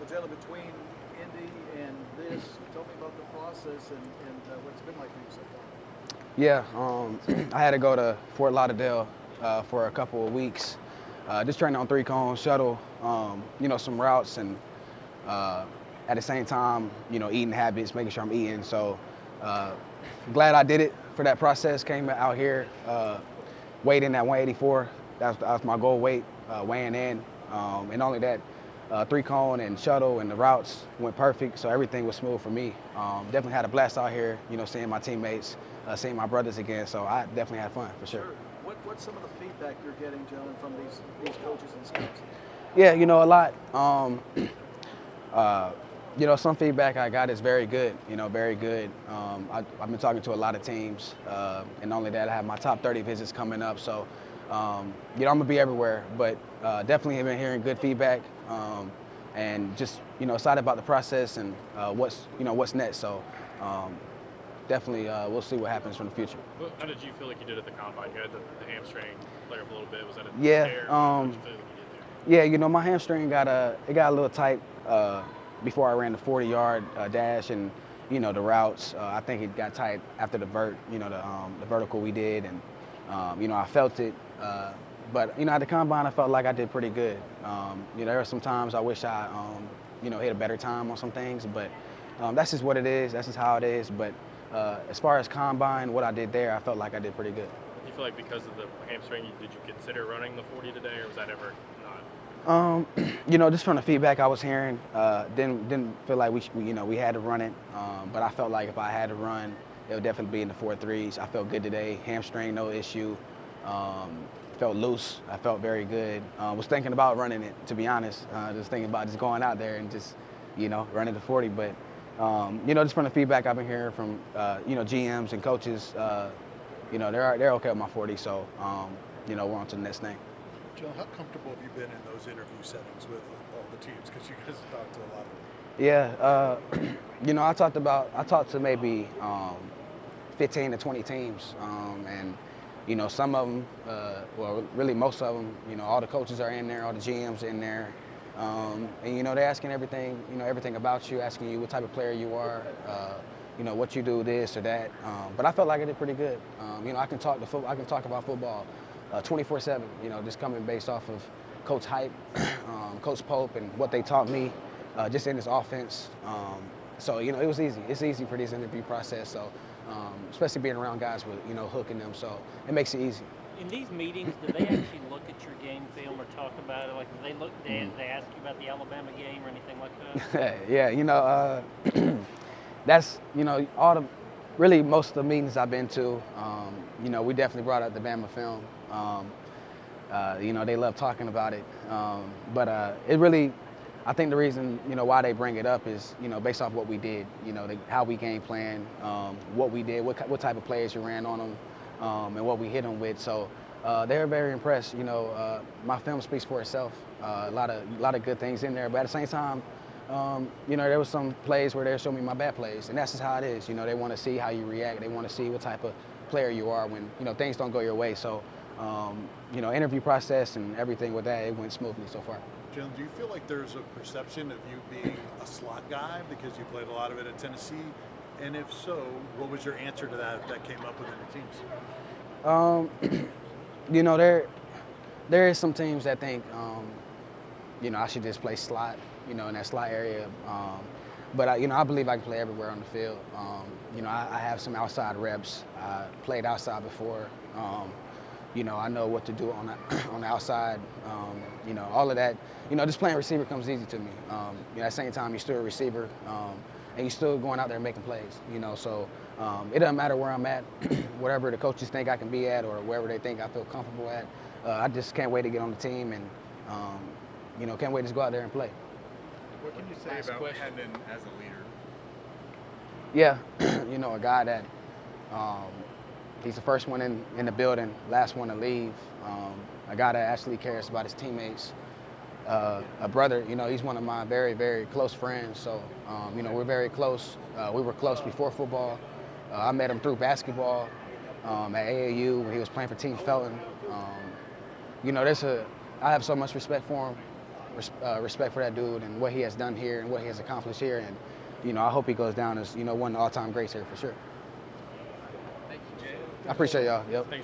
Jalin, between Indy and this, tell me about the process and what it's been like for you so far. Yeah, I had to go to Fort Lauderdale for a couple of weeks, just training on three cone shuttle, some routes, and uh, at the same time, eating habits, making sure I'm eating. So uh, glad I did it for that process. Came out here, weighed in at 184. That was my goal weight, weighing in, and only that. Three cone and shuttle and the routes went perfect, so everything was smooth for me. Definitely had a blast out here, seeing my teammates, seeing my brothers again. So I definitely had fun for sure. Sure. What's some of the feedback you're getting, Jalin, from these coaches and scouts? Yeah, a lot. Some feedback I got is very good. Very good. I've been talking to a lot of teams, and not only that, I have my top 30 visits coming up. So, I'm gonna be everywhere, but definitely have been hearing good feedback, and just excited about the process and what's next. So, definitely we'll see what happens from the future. How did you feel like you did at the combine? You had the hamstring flare up a little bit. Was that a Yeah. scare? How did you feel like you did there? Yeah, my hamstring got a little tight before I ran the 40-yard dash and the routes. I think it got tight after the the vertical we did, and I felt it. But at the combine, I felt like I did pretty good. There were some times I wish I hit a better time on some things, but that's just what it is. That's just how it is. But as far as combine, what I did there, I felt like I did pretty good. Do you feel like because of the hamstring, did you consider running the 40 today, or was that ever not? Just from the feedback I was hearing, didn't feel like we had to run it. But I felt like if I had to run, it would definitely be in the 4.3s. I felt good today. Hamstring, no issue. Felt loose. I felt very good. Was thinking about running it, to be honest. Just thinking about just going out there and just, running the 40. But, just from the feedback I've been hearing from, GMs and coaches, they're okay with my 40. So, we're on to the next thing. Jalin, how comfortable have you been in those interview settings with all the teams? Because you guys have talked to a lot of them. Yeah, I talked to maybe 15 to 20 teams, and some of them, well, really most of them, all the coaches are in there, all the GMs in there, and they're asking everything, everything about you, asking you what type of player you are, what you do, this or that. But I felt like I did pretty good. I can talk about football 24/7. Just coming based off of Coach Hype, Coach Pope, and what they taught me, just in this offense. So it was easy. It's easy for this interview process. So especially being around guys with hooking them, so it makes it easy. In these meetings, do they actually look at your game film or talk about it? Like, do they ask you about the Alabama game or anything like that? Yeah, that's really most of the meetings I've been to. We definitely brought up the Bama film. They love talking about it, but it really. I think the reason, why they bring it up is, based off what we did, how we game plan, what we did, what type of plays we ran on them, and what we hit them with. So they're very impressed. My film speaks for itself. A lot of good things in there, but at the same time, there was some plays where they showed me my bad plays, and that's just how it is. They want to see how you react. They want to see what type of player you are when things don't go your way. So interview process and everything with that, it went smoothly so far. Jalin, do you feel like there's a perception of you being a slot guy because you played a lot of it at Tennessee? And if so, what was your answer to that if that came up within the teams? There is some teams that think, I should just play slot, in that slot area. But I believe I can play everywhere on the field. I have some outside reps. I played outside before. I know what to do on the outside. All of that. Just playing receiver comes easy to me. At the same time, you're still a receiver, and you're still going out there and making plays. So it doesn't matter where I'm at, whatever the coaches think I can be at, or wherever they think I feel comfortable at. I just can't wait to get on the team, and can't wait to just go out there and play. What can you say about Hendon as a leader? Yeah, a guy that. He's the first one in the building, last one to leave. A guy that actually cares about his teammates. A brother, he's one of my very, very close friends. So, we're very close. We were close before football. I met him through basketball at AAU when he was playing for Team Felton. I have so much respect for him. respect for that dude and what he has done here and what he has accomplished here. And, you know, I hope he goes down as, you know, one of the all-time greats here for sure. Thank you, Jay. I appreciate y'all. Yep.